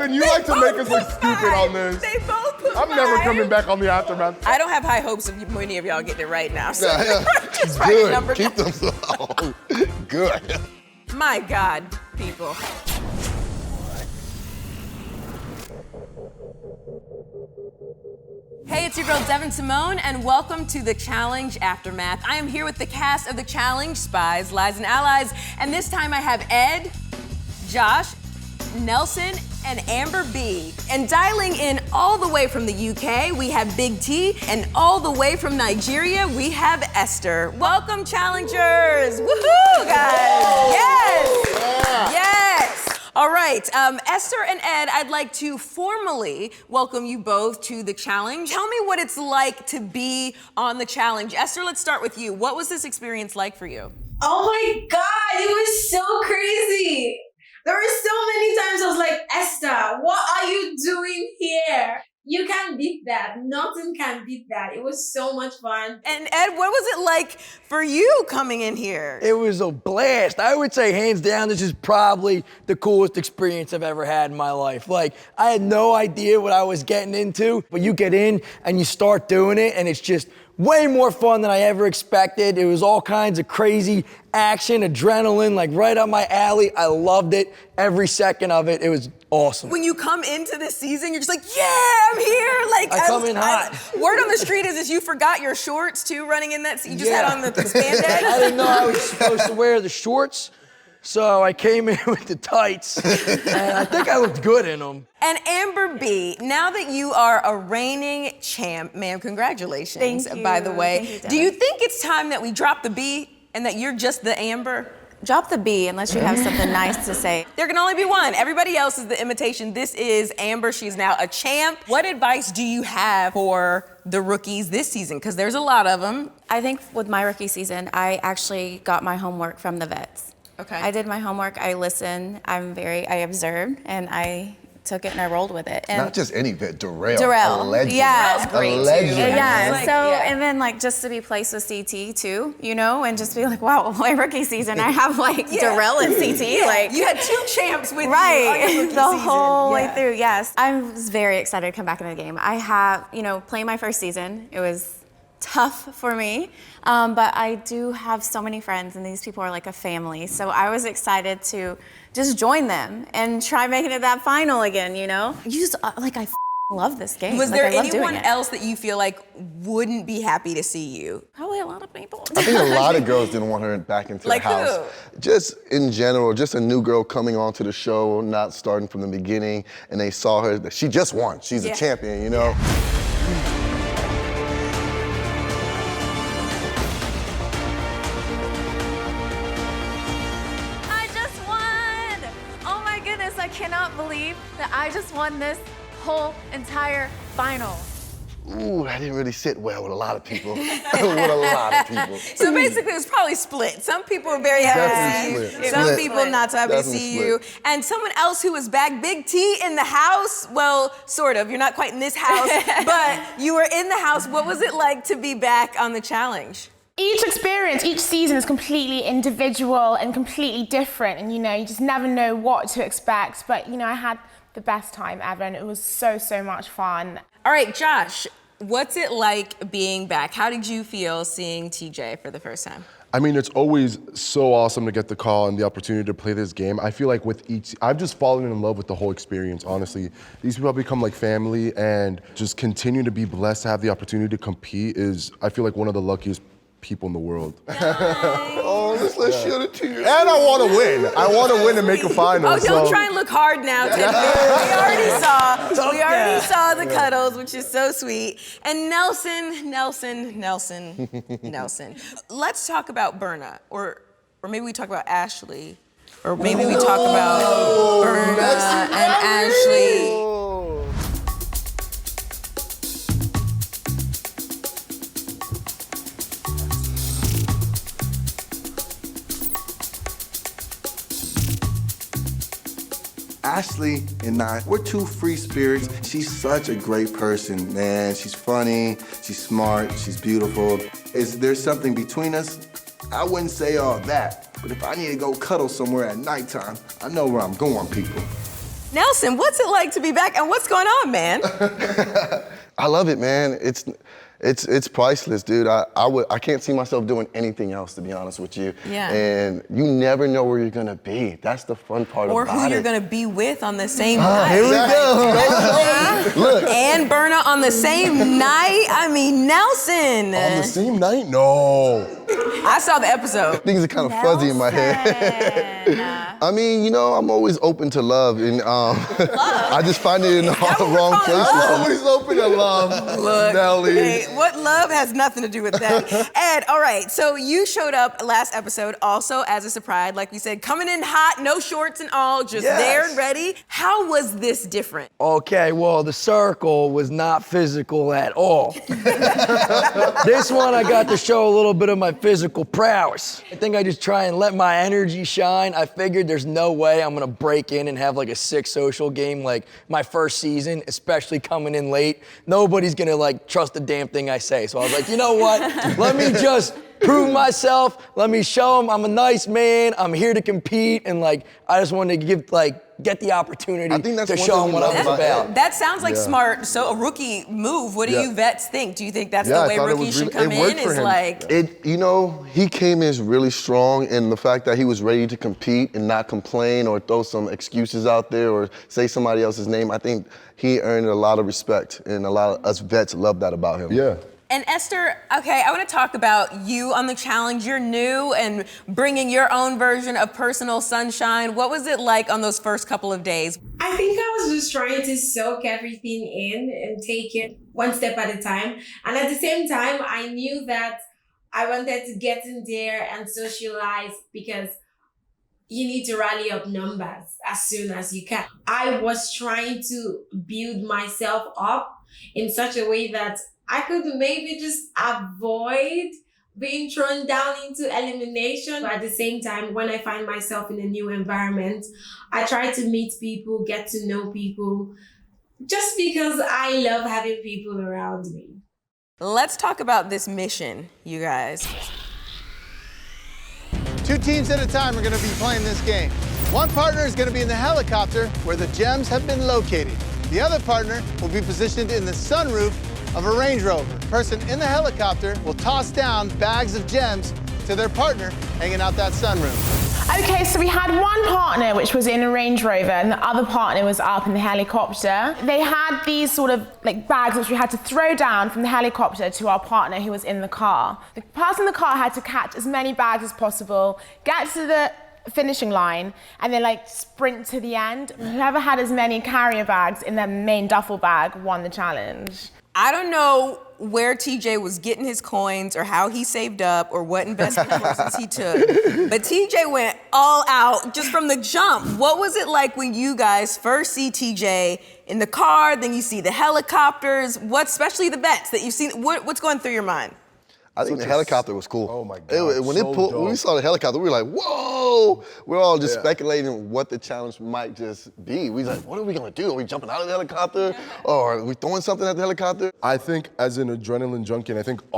Devin, you like to make us look stupid on this. They both put I'm never 5. coming back on the Aftermath. I don't have high hopes of many of y'all getting it right now. So just write a Good. number Keep down. them low. Good. My God, people. Hey, it's your girl Devin Simone, and welcome to The Challenge Aftermath. I am here with the cast of The Challenge, Spies, Lies, and Allies, and this time I have Ed, Josh, Nelson, and Amber B. And dialing in all the way from the UK, we have Big T, and all the way from Nigeria, we have Esther. Welcome, challengers! Woohoo, guys! Yes! Yes! All right, Esther and Ed, I'd like to formally welcome you both to The Challenge. Tell me what it's like to be on The Challenge. Esther, let's start with you. What was this experience like for you? Oh my God, it was so crazy. There were so many times I was like, Esther, what are you doing here? You can't beat that. Nothing can beat that. It was so much fun. And Ed, what was it like for you coming in here? It was a blast. I would say hands down, this is probably the coolest experience I've ever had in my life. Like, I had no idea what I was getting into, but you get in and you start doing it and it's just way more fun than I ever expected. It was all kinds of crazy action, adrenaline, like right up my alley. I loved it, every second of it. It was awesome. When you come into this season, you're just like, yeah, I'm here. Like, I come in hot. Word on the street is you forgot your shorts too, running in that. You just had on the spandex. I didn't know I was supposed to wear the shorts, so I came in with the tights, and I think I looked good in them. And Amber B, now that you are a reigning champ, ma'am, congratulations, Thank you. by the way. Thank you, Do you Devin. think it's time that we drop the B and that you're just the Amber? Drop the B unless you have something nice to say. There can only be one. Everybody else is the imitation. This is Amber. She's now a champ. What advice do you have for the rookies this season? Because there's a lot of them. I think with my rookie season, I actually got my homework from the vets. Okay. I did my homework, I listened, I observed, and I took it and I rolled with it. And Not just any vet, Darrell. Darrell, A legend. yeah. Darrell's great, A too. legend. Yeah, Like, so, yeah. and then like just to be placed with CT too, you know, and just be like, wow, my rookie season, I have like Darrell and CT, like. You had 2 champs with you on your Right, rookie the season. whole way Yeah. through, yes. I was very excited to come back into the game. I have, playing my first season, it was tough for me, but I do have so many friends and these people are like a family. So I was excited to just join them and try making it that final again, You just, I love this game. Was Like, there I love doing anyone it. else that you feel like wouldn't be happy to see you? Probably a lot of people. I think a lot of girls didn't want her back into Like the house. who? Just in general, just a new girl coming onto the show, not starting from the beginning, and they saw her, she just won. She's a champion, you know? I just won! Oh my goodness, I cannot believe that I just won this whole entire final. Ooh, that didn't really sit well with a lot of people. with a lot of people. So basically, it was probably split. Some people were very happy to see you. Definitely split. Some Split. people not so happy to Definitely see split. you. And someone else who was back, Big T in the house. Well, sort of. You're not quite in this house, but you were in the house. What was it like to be back on The Challenge? Each experience, each season is completely individual and completely different, and you just never know what to expect. But I had the best time ever, and it was so much fun. All right, Josh, what's it like being back? How did you feel seeing TJ for the first time? I mean, it's always so awesome to get the call and the opportunity to play this game. I feel like with each, I've just fallen in love with the whole experience, honestly. These people have become like family, and just continue to be blessed to have the opportunity to compete is, I feel like, one of the luckiest people in the world. Oh, let's show the tears. And I want to win. I want to win and make a final. Oh, don't so. try and look hard now, Ted. We already saw the cuddles, which is so sweet. And Nelson. Let's talk about Berna, or maybe we talk about Ashley, or maybe we talk about Berna and Ashley. Ashley and I, we're 2 free spirits. She's such a great person, man. She's funny, she's smart, she's beautiful. Is there something between us? I wouldn't say all that, but if I need to go cuddle somewhere at nighttime, I know where I'm going, people. Nelson, what's it like to be back and what's going on, man? I love it, man. It's priceless, dude. I can't see myself doing anything else, to be honest with you. Yeah. And you never know where you're gonna be. That's the fun part Or about it. who you're gonna be with on the same night. Here we go. Look. And Berna on the same night. I mean, Nelson. On the same night? No. I saw the episode. Things are kind of fuzzy in my head. I mean, you know, I'm always open to love, and I just find it in all the wrong places. I'm always open to love, Look, Nelly. hey, what love has nothing to do with that. Ed, all right, so you showed up last episode also as a surprise, like we said, coming in hot, no shorts and all, just there and ready. How was this different? Okay, well, the circle was not physical at all. This one, I got to show a little bit of my physical prowess. I think I just try and let my energy shine. I figured there's no way I'm gonna break in and have like a sick social game like my first season, especially coming in late. Nobody's gonna like trust a damn thing I say. So I was like, you know what? Let me just prove myself. Let me show them I'm a nice man. I'm here to compete. And like, I just wanted to get the opportunity I think that's to one show thing them what we I was love about about. That sounds like smart, so a rookie move. What do you vets think? Do you think that's Yeah, the I way thought it rookies was should really- come it in? worked for Is him. like, You know, he came in really strong, and the fact that he was ready to compete and not complain or throw some excuses out there or say somebody else's name, I think he earned a lot of respect, and a lot of us vets love that about him. Yeah. And Esther, okay, I want to talk about you on the challenge. You're new and bringing your own version of personal sunshine. What was it like on those first couple of days? I think I was just trying to soak everything in and take it one step at a time. And at the same time, I knew that I wanted to get in there and socialize because you need to rally up numbers as soon as you can. I was trying to build myself up in such a way that I could maybe just avoid being thrown down into elimination. But at the same time, when I find myself in a new environment, I try to meet people, get to know people, just because I love having people around me. Let's talk about this mission, you guys. 2 teams at a time are going to be playing this game. One partner is going to be in the helicopter where the gems have been located. The other partner will be positioned in the sunroof of a Range Rover. The person in the helicopter will toss down bags of gems to their partner hanging out that sunroof. Okay, so we had one partner which was in a Range Rover and the other partner was up in the helicopter. They had these sort of like bags which we had to throw down from the helicopter to our partner who was in the car. The person in the car had to catch as many bags as possible, get to the finishing line, and then like sprint to the end. Whoever had as many carrier bags in their main duffel bag won the challenge. I don't know where TJ was getting his coins or how he saved up or what investment courses he took, but TJ went all out just from the jump. What was it like when you guys first see TJ in the car, then you see the helicopters, especially the vets that you've seen, what's going through your mind? I think the helicopter was cool. Oh my God, When so when we dope. saw the helicopter, we were like, whoa! We're all just speculating what the challenge might just be. We was like, what are we gonna do? Are we jumping out of the helicopter? Or are we throwing something at the helicopter? I think as an adrenaline junkie, and I think we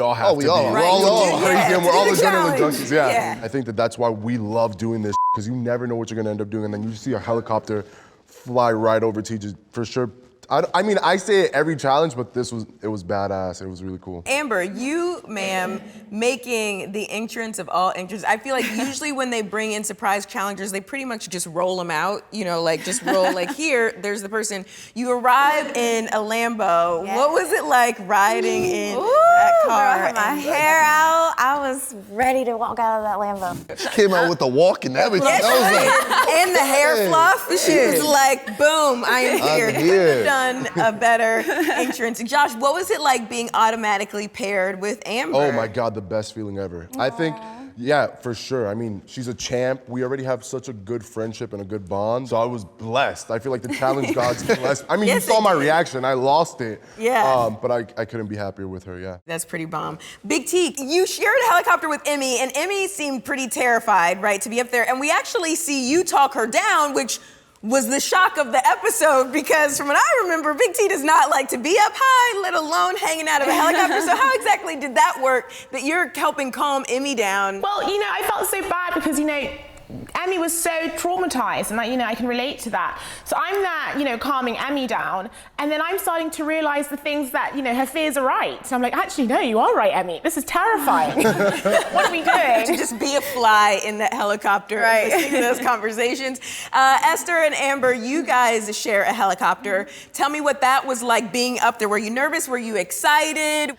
all have we to all be. are. Right, We're all yeah, crazy and we're to all do the adrenaline challenge. junkies, yeah. Yeah. I think that's why we love doing this, because you never know what you're gonna end up doing, and then you see a helicopter fly right over to you, just for sure. I mean, I say it every challenge, but it was badass. It was really cool. Amber, you, ma'am, making the entrance of all entrants. I feel like usually when they bring in surprise challengers, they pretty much just roll them out, like just roll, like here, there's the person. You arrive in a Lambo. Yes. What was it like riding in that car? Girl, I had my hair out. I was ready to walk out of that Lambo. She came out with the walk and everything. Yes, I was like, and the hair fluff. She was like, boom, I am here. I'm Couldn't here. have done a better entrance. Josh, what was it like being automatically paired with Amber? Oh my God, the best feeling ever. I think, yeah, for sure. I mean, she's a champ. We already have such a good friendship and a good bond. So I was blessed. I feel like the challenge gods blessed. I mean, Yes, you saw they my did. reaction. I lost it. Yeah. But I couldn't be happier with her, yeah. That's pretty bomb. Big T, you shared a helicopter with Emmy, and Emmy seemed pretty terrified, right, to be up there. And we actually see you talk her down, which was the shock of the episode, because from what I remember, Big T does not like to be up high, let alone hanging out of a helicopter. So how exactly did that work, that you're helping calm Emmy down? Well, I felt so bad because, Emmy was so traumatized, and I can relate to that. So I'm there, calming Emmy down, and then I'm starting to realize the things that, her fears are right. So I'm like, actually, no, you are right, Emmy. This is terrifying. What are we doing? To just be a fly in that helicopter, Right. listening to those conversations. Esther and Amber, you guys share a helicopter. Tell me what that was like being up there. Were you nervous? Were you excited?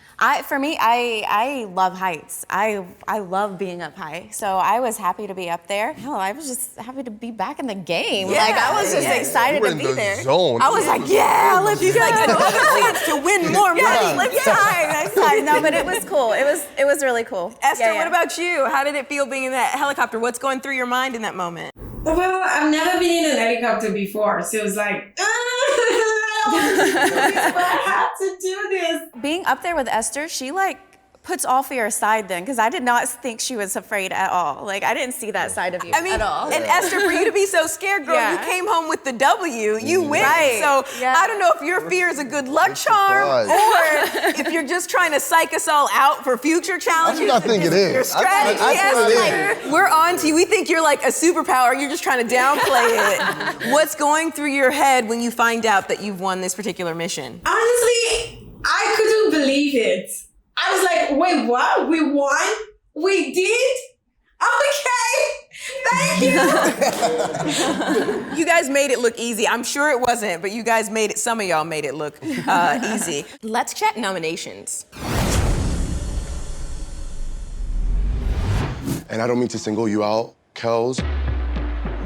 For me, I love heights. I love being up high. So I was happy to be up there. Hell, I was just happy to be back in the game. Yeah, Like, I was just yeah. excited You were to in be the there. zone. I was like, yeah, let's go. Like another chance to win more money. Next time. No, but it was cool. It was really cool. Esther, Yeah, yeah. what about you? How did it feel being in that helicopter? What's going through your mind in that moment? Well, I've never been in an helicopter before, so it was like, I don't want to do this, but I have to do this. Being up there with Esther, she puts all fear aside then, because I did not think she was afraid at all. Like, I didn't see that side of you I mean, at all. and Esther, for you to be so scared, girl, Yeah. you came home with the W. You win. Right. So Yeah. I don't know if your fear is a good luck charm surprise. or if you're just trying to psych us all out for future challenges. I think it is. Your strategy, I think it Esther. We're on to you. We think you're like a superpower. You're just trying to downplay it. What's going through your head when you find out that you've won this particular mission? Honestly, I couldn't believe it. I was like, wait, what? We won? We did? Okay, thank you. You guys made it look easy. I'm sure it wasn't, but you guys made it, some of y'all made it look easy. Let's chat nominations. And I don't mean to single you out, Kels,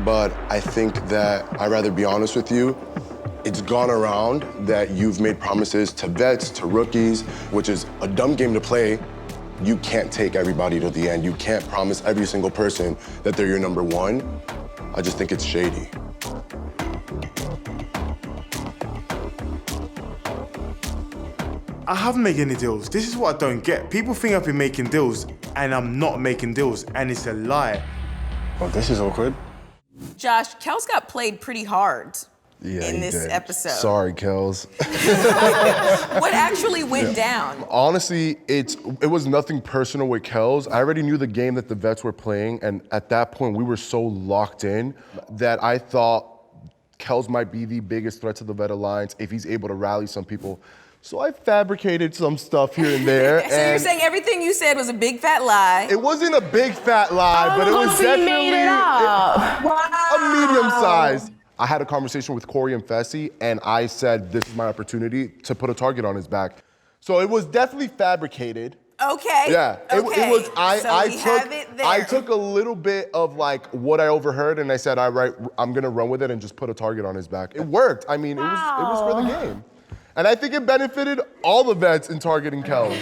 but I think that I'd rather be honest with you. It's gone around that you've made promises to vets, to rookies, which is a dumb game to play. You can't take everybody to the end. You can't promise every single person that they're your number one. I just think it's shady. I haven't made any deals. This is what I don't get. People think I've been making deals, and I'm not making deals, and it's a lie. Well, this is awkward. Josh, Kels got played pretty hard Yeah, in he this did. episode. Sorry, Kels. What actually went down? Honestly, it was nothing personal with Kels. I already knew the game that the vets were playing, and at that point, we were so locked in that I thought Kels might be the biggest threat to the vet alliance if he's able to rally some people. So I fabricated some stuff here and there. So you're and saying everything you said was a big fat lie. it wasn't a big fat lie, but it was so you definitely made it up. a medium size. I had a conversation with Corey and Fessy, and I said, this is my opportunity to put a target on his back. So it was definitely fabricated. Okay. Yeah, Okay. it was. I took took a little bit of like what I overheard, and I said, all right, I'm gonna run with it and just put a target on his back. It worked. I mean, it was for the game, and I think it benefited all the vets in targeting Kels.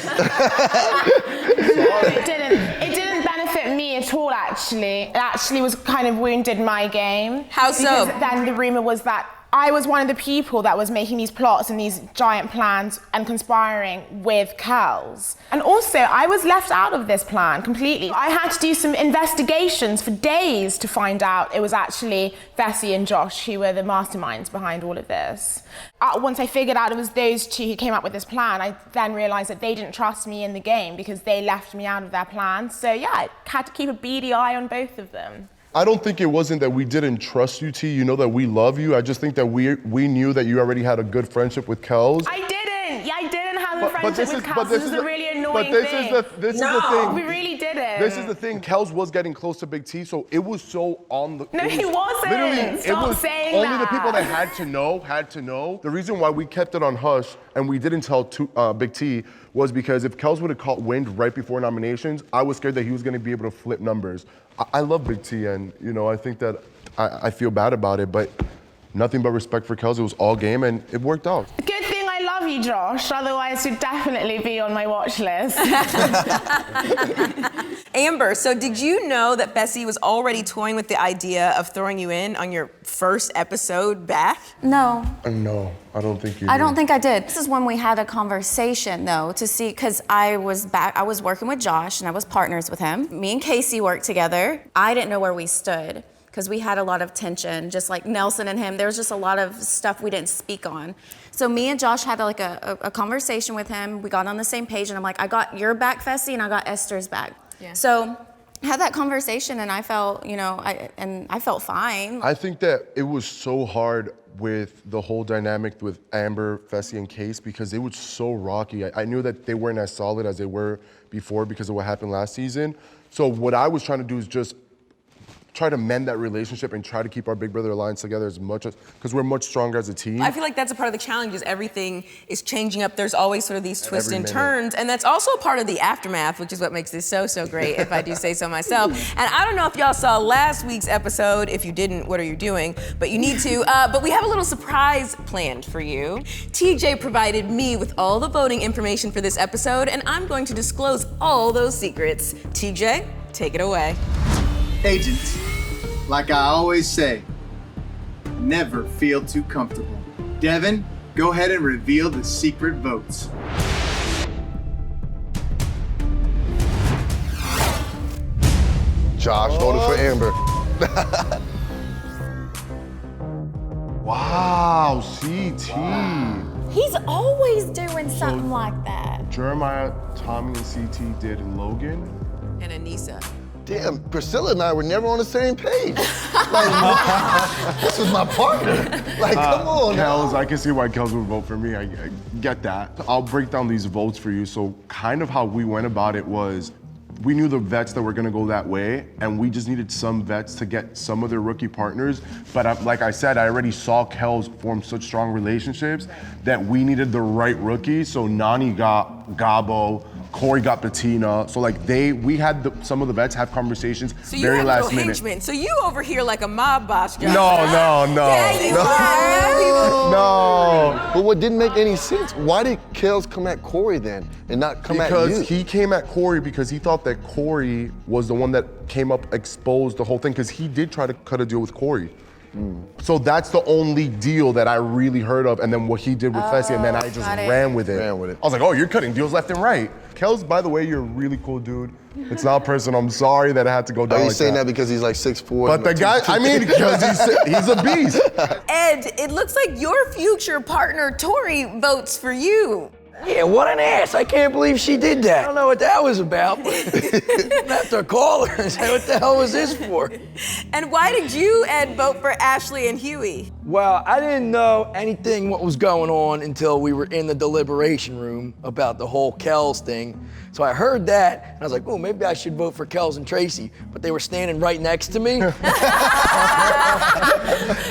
It didn't benefit me at all, actually. It actually was kind of wounded my game. How so? Because then the rumor was that I was one of the people that was making these plots and these giant plans and conspiring with Kels. And also, I was left out of this plan completely. I had to do some investigations for days to find out it was actually Fessy and Josh who were the masterminds behind all of this. Once I figured out it was those two who came up with this plan, I then realized that they didn't trust me in the game because they left me out of their plan. So yeah, I had to keep a beady eye on both of them. I don't think it wasn't that we didn't trust you, T. You know that we love you. I just think that we knew that you already had a good friendship with Kels. I didn't. Yeah, I didn't have a friendship with Kels. This is a really annoying But this thing. is the thing. We really didn't. This is the thing. Kels was getting close to Big T, so it was so on the. No, he wasn't. Literally, Stop it was saying only that. the people that had to know. The reason why we kept it on hush and we didn't tell Big T was because if Kels would have caught wind right before nominations, I was scared that he was going to be able to flip numbers. I love Big T, and I think that I feel bad about it, but nothing but respect for Kels. It was all game, and it worked out. Good thing I love you, Josh. Otherwise, you'd definitely be on my watch list. Amber, so did you know that Fessy was already toying with the idea of throwing you in on your first episode back? No, No, I don't think you I did. don't think I did. This is when we had a conversation, though, to see, because I was working with Josh, and I was partners with him. Me and Casey worked together. I didn't know where we stood, because we had a lot of tension, just like Nelson and him. There was just a lot of stuff we didn't speak on. So me and Josh had like a conversation with him. We got on the same page, and I'm like, I got your back, Fessy, and I got Esther's back. Yeah. So had that conversation, and I felt, I felt fine. I think that it was so hard with the whole dynamic with Amber, Fessy, and Case because it was so rocky. I knew that they weren't as solid as they were before because of what happened last season. So what I was trying to do is just try to mend that relationship and try to keep our Big Brother Alliance together as much as, because we're much stronger as a team. I feel like that's a part of the challenge is everything is changing up. There's always sort of these twists Every and minute. turns. And that's also a part of the aftermath, which is what makes this so great, if I do say so myself. And I don't know if y'all saw last week's episode. If you didn't, what are you doing? But you need to. But we have a little surprise planned for you. TJ provided me with all the voting information for this episode, and I'm going to disclose all those secrets. TJ, take it away. Agents, like I always say, never feel too comfortable. Devin, go ahead and reveal the secret votes. Josh voted for Amber. Wow, CT. He's always doing something like that. Jeremiah, Tommy, and CT did Logan. And Anissa. Damn, Priscilla and I were never on the same page. Like, this was my partner. Like, come on. Kels, I can see why Kels would vote for me. I get that. I'll break down these votes for you. So kind of how we went about it was we knew the vets that were gonna go that way, and we just needed some vets to get some of their rookie partners. But like I said, I already saw Kels form such strong relationships that we needed the right rookie. So Nani got Gabo, Corey got Bettina. So like we had some of the vets have conversations So you very have last little minute. henchmen. So you over here like a mob boss, Josh. No. Yeah, you are. No. But what didn't make any sense, why did Kels come at Corey then and not come at you? Because he came at Corey because he thought that Corey was the one that came up, exposed the whole thing, because he did try to cut a deal with Corey. So that's the only deal that I really heard of, and then what he did with Fessy, and then I just got it. ran with it. Ran with it. I was like, oh, you're cutting deals left and right. Kels, by the way, you're a really cool dude. It's not personal. I'm sorry that I had to go down Are you like saying that. that because he's like 6'4"? But the guy, I mean, because he's a beast. Ed, it looks like your future partner, Tori, votes for you. Yeah, what an ass. I can't believe she did that. I don't know what that was about, but I have to call her and say, what the hell was this for? And why did you, Ed, vote for Ashley and Huey? Well, I didn't know anything what was going on until we were in the deliberation room about the whole Kels thing. So I heard that, and I was like, oh, maybe I should vote for Kels and Tracy. But they were standing right next to me.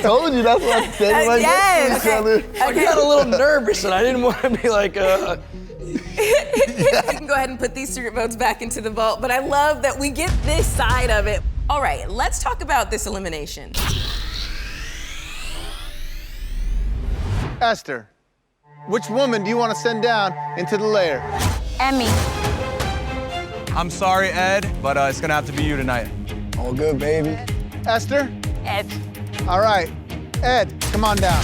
Told you, that's what I said. Like Yes. each other. I got a little nervous, and I didn't want to be like, You can go ahead and put these secret votes back into the vault, but I love that we get this side of it. All right, let's talk about this elimination. Esther, which woman do you want to send down into the lair? Emmy. I'm sorry, Ed, but it's gonna have to be you tonight. All good, baby. Esther? Ed. All right. Ed, come on down.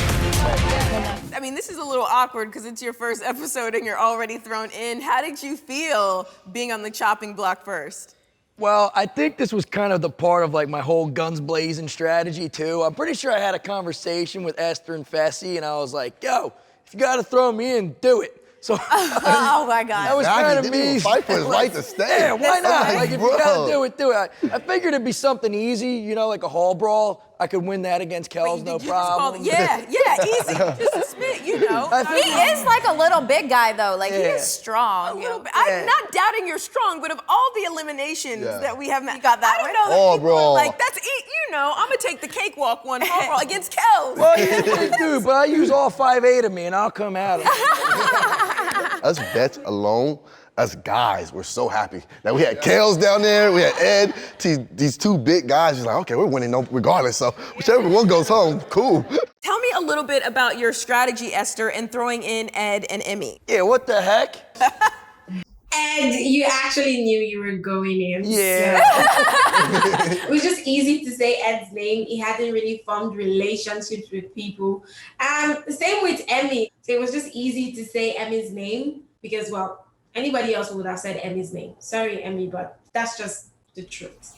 I mean, this is a little awkward because it's your first episode and you're already thrown in. How did you feel being on the chopping block first? well, I think this was kind of the part of like my whole guns blazing strategy too. I'm pretty sure I had a conversation with Esther and Fessy, and I was like, yo, if you gotta throw me in, do it. So Oh my God. that was Exactly, kind of didn't even me. fight for his right to stay. Yeah, why not? Like if you Bro. gotta do it, do it. I figured it'd be something easy, you know, like a hall brawl. I could win that against Kels, no Did you just call problem. yeah, easy. Just a spit, you know. He is like a little big guy though. Like he Yeah. is strong. A little bit. I'm not doubting you're strong, but of all the eliminations Yeah. that we have met, got that I don't one? know that Oh, people are bro. like, that's you know, I'm gonna take the cakewalk one overall against Kels. Well, here's the dude, but I use all 5'8" of me, and I'll come at him. Us vets alone, us guys, we're so happy that we had Kels down there, we had Ed, these two big guys. Just like, okay, we're winning regardless. So whichever one goes home, cool. Tell me a little bit about your strategy, Esther, in throwing in Ed and Emmy. Yeah, what the heck? And you actually knew you were going in. Yeah. It was just easy to say Ed's name. He hadn't really formed relationships with people. Same with Emmy. So it was just easy to say Emmy's name because, well, anybody else would have said Emmy's name. Sorry, Emmy, but that's just the truth.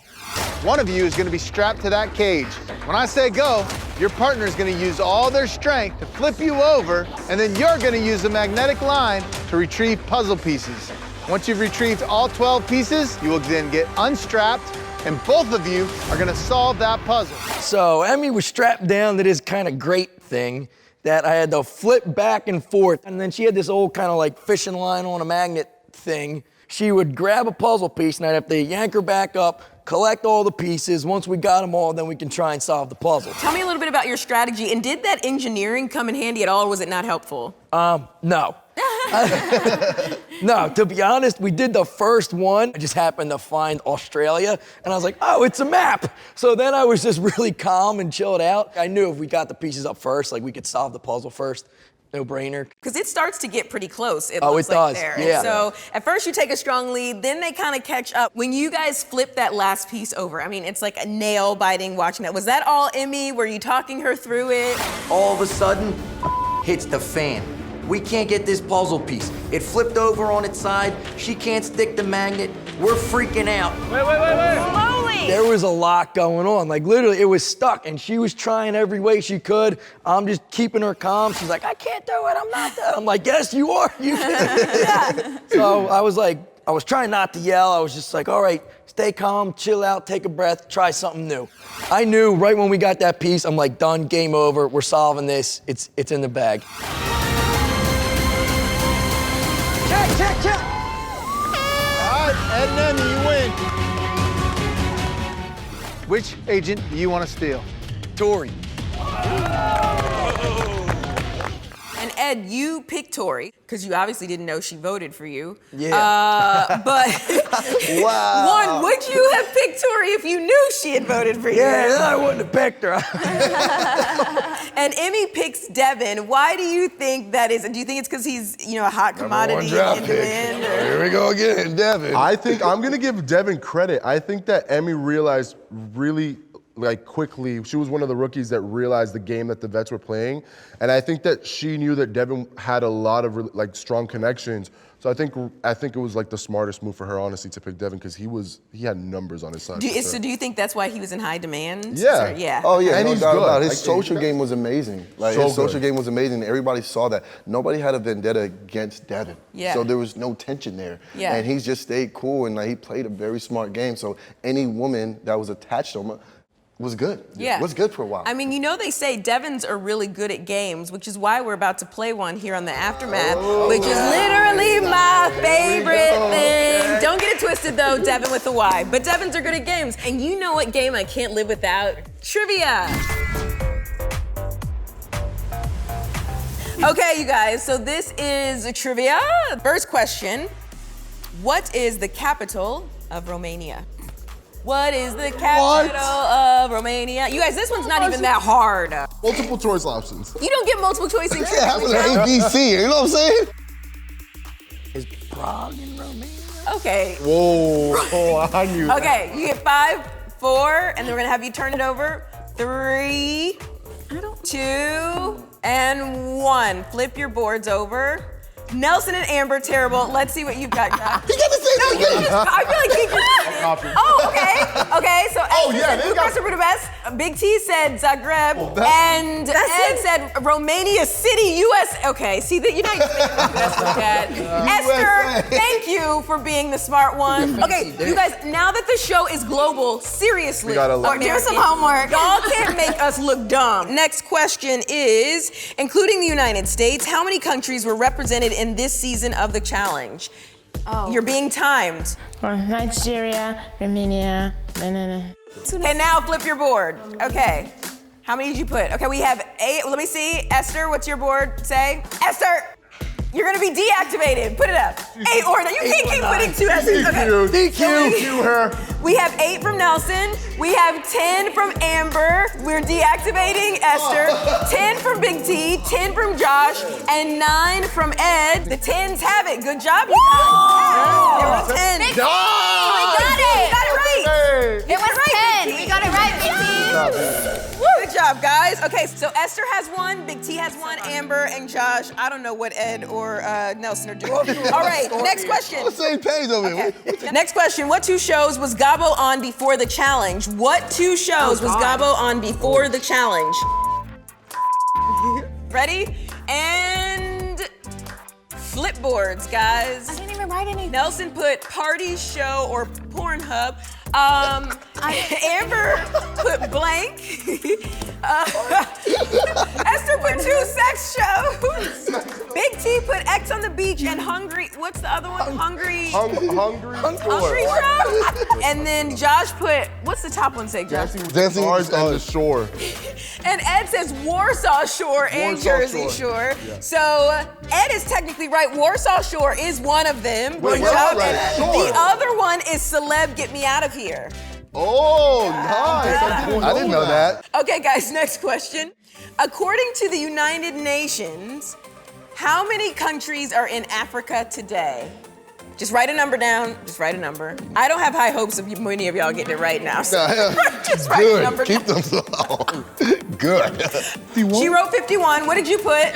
One of you is going to be strapped to that cage. When I say go, your partner is going to use all their strength to flip you over, and then you're going to use the magnetic line to retrieve puzzle pieces. Once you've retrieved all 12 pieces, you will then get unstrapped, and both of you are gonna solve that puzzle. So Emmy was strapped down to this kind of grate thing that I had to flip back and forth. And then she had this old kind of like fishing line on a magnet thing. She would grab a puzzle piece and I'd have to yank her back up, collect all the pieces. Once we got them all, then we can try and solve the puzzle. Tell me a little bit about your strategy, and did that engineering come in handy at all, or was it not helpful? No. No, to be honest, we did the first one. I just happened to find Australia, and I was like, oh, it's a map. So then I was just really calm and chilled out. I knew if we got the pieces up first, like we could solve the puzzle first. No brainer. Because it starts to get pretty close. It Oh, looks it like does, there. yeah. And so at first you take a strong lead, then they kind of catch up. When you guys flip that last piece over, I mean, it's like a nail biting watching that. Was that all Emmy? Were you talking her through it? All of a sudden, hits the fan. We can't get this puzzle piece. It flipped over on its side. She can't stick the magnet. We're freaking out. Slowly. There was a lot going on. Like literally, it was stuck, and she was trying every way she could. I'm just keeping her calm. She's like, I can't do it. I'm not doing it. I'm like, yes, you are. You can. So I was like, I was trying not to yell. I was just like, all right, stay calm, chill out, take a breath, try something new. I knew right when we got that piece, I'm like, done, game over. We're solving this. It's in the bag. Check. All right, Ed and Emmy, you win. Which agent do you want to steal? Tori. And Ed, you picked Tori, because you obviously didn't know she voted for you. Yeah. But Wow. one, would you have picked Tori if you knew she had voted for you? Yeah, then I wouldn't have picked her. And Emmy picks Devin. Why do you think that is? Do you think it's because he's, a hot commodity in demand? Or? Here we go again, Devin. I think I'm gonna give Devin credit. I think that Emmy realized really quickly. She was one of the rookies that realized the game that the vets were playing, and I think that she knew that Devin had a lot of strong connections. So I think it was the smartest move for her, honestly, to pick Devin because he had numbers on his side. So do you think that's why he was in high demand? Yeah. Yeah. Oh yeah, And no he's doubt good. about it. His social game was amazing. His social good. game was amazing. Everybody saw that. Nobody had a vendetta against Devin. Yeah. So there was no tension there. Yeah. And he just stayed cool and he played a very smart game. So any woman that was attached to him was good. Yeah. Was good for a while. I mean, they say Devins are really good at games, which is why we're about to play one here on the Aftermath, which is literally my favorite thing. Don't get it twisted though, Devin with a Y, but Devins are good at games. And you know what game I can't live without? Trivia. Okay, you guys, so this is trivia. First question, what is the capital of Romania? What is the capital of Romania? You guys, this one's not even that hard. Multiple choice options. You don't get multiple choice in trivia. yeah, I was ABC, you know what I'm saying? Is Prague in Romania? Okay. Whoa, I knew that. Okay, you get 5, 4, and then we're gonna have you turn it over. 3, 2, and 1. Flip your boards over. Nelson and Amber, terrible. Let's see what you've got, Josh. He got the same thing. I feel like he just did it. Oh, okay. Okay, so Ed said they got- Bucharest or Budapest. Big T said Zagreb. And Ed said Romania City, US. Okay, see that you're not even making the best look at. Esther, thank you for being the smart one. Okay, you guys, now that the show is global, seriously, We gotta look. do some homework. Y'all can't make us look dumb. Next question is, including the United States, how many countries were represented in this season of the challenge? Oh. You're being timed. Nigeria, Romania, Okay, now flip your board. Okay. How many did you put? Okay, we have 8. Let me see. Esther, what's your board say? Esther, you're gonna be deactivated. Put it up. 8 or 9. You can't keep putting 2 Esters. Okay. DQ her. We have 8 from Nelson. We have 10 from Amber. We're deactivating Esther. 10 from Big T. 10 from Josh. And 9 from Ed. The 10s have it. Good job, you guys. There were 10. We got it. You got it right. It was 10. We got it right, Big T. Good job, guys. Okay, so Esther has 1, Big T has 1, Amber and Josh. I don't know what Ed or Nelson are doing. All right, next question. On the same page over here. Next question. What 2 shows was Gabo on before the challenge? What 2 shows was Gabo on before the challenge? Ready? And Flipboards, guys. I didn't even write anything. Nelson put party, show, or Pornhub. Amber put blank. Esther put 2 sex shows. Big T put X on the beach and hungry. What's the other one? Hungry. Hungry show. And then Josh put, what's the top one say, Josh? Dancing with the Shore. And Ed says Warsaw Shore and Warsaw Jersey Shore. Shore. So Ed is technically right. Warsaw Shore is one of them. Wait, Good we're job, all right. Ed. Sure. The other one is Celeb Get Me Out of Here. Oh, nice. I didn't know that. Okay, guys, next question. According to the United Nations, how many countries are in Africa today? Just write a number down. Just write a number. I don't have high hopes of many of y'all getting it right now. So just write a number Keep down. them low. Good. She wrote 51. What did you put?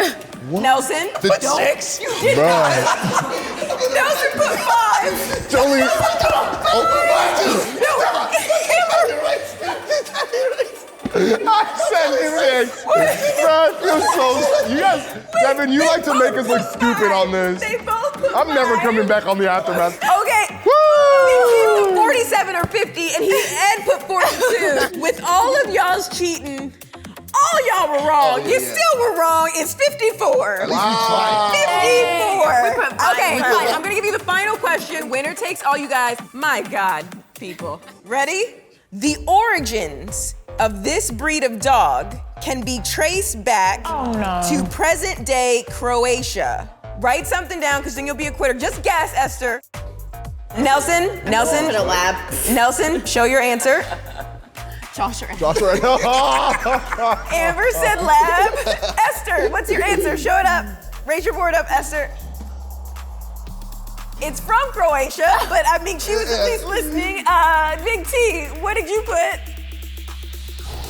Nelson? 56? You did not. Nelson put 5. It's only. I said it. Bro, you're so. You guys, Devin, you like to make us look stupid on this. They both put I'm never 5. coming back on the aftermath. Okay. Woo! He put 47 or 50, and Ed put 42. With all of y'all's cheating, all y'all were wrong. You still were wrong. It's 54. Wow. 54. put 5. Okay, fine. I'm gonna give you the final question. Winner takes all, you guys. My God, people. Ready? The origins of this breed of dog can be traced back to present day Croatia. Write something down, because then you'll be a quitter. Just guess, Esther. Nelson, Put a lab. Nelson, show your answer. Josh or Joshua. Amber said lab. Esther, what's your answer? Show it up. Raise your board up, Esther. It's from Croatia, but I mean, she was at least listening. Big T, what did you put?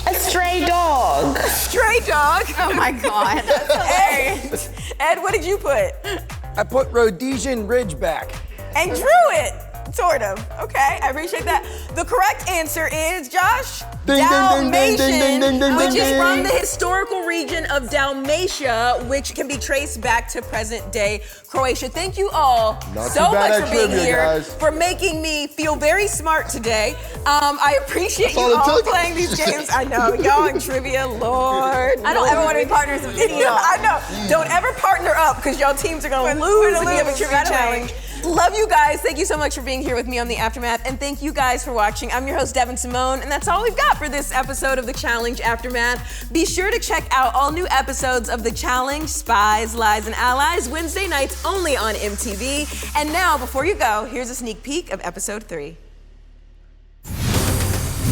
A stray dog. Stray dog. Oh my God, that's hilarious. Ed, what did you put? I put Rhodesian Ridgeback. And drew it, sort of. Okay, I appreciate that. The correct answer is, Josh, Ding, ding, ding, ding, ding, Dalmatian, ding, ding, which ding, is ding. from the historical region of Dalmatia, which can be traced back to present-day Croatia. Thank you all Not so too bad much at for being trivia, here, guys. for making me feel very smart today. I appreciate That's all you it all took. playing these games. I know, y'all in trivia, Lord. I don't ever want to be partners with any of y'all. I know. Don't ever partner up, because y'all teams are gonna lose if we have a trivia right away. challenge. Love you guys. Thank you so much for being here with me on The Aftermath, and thank you guys for watching. I'm your host, Devin Simone, and that's all we've got for this episode of The Challenge Aftermath. Be sure to check out all new episodes of The Challenge, Spies, Lies, and Allies, Wednesday nights only on MTV. And now, before you go, here's a sneak peek of episode 3.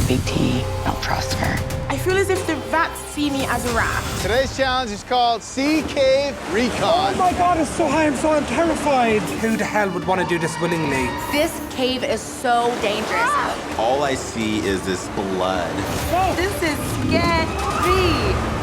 Big T, don't trust her. I feel as if the rats see me as a rat. Today's challenge is called Sea Cave Recon. Oh my God, it's so high, I'm terrified. Who the hell would want to do this willingly? This cave is so dangerous. All I see is this blood. This is scary.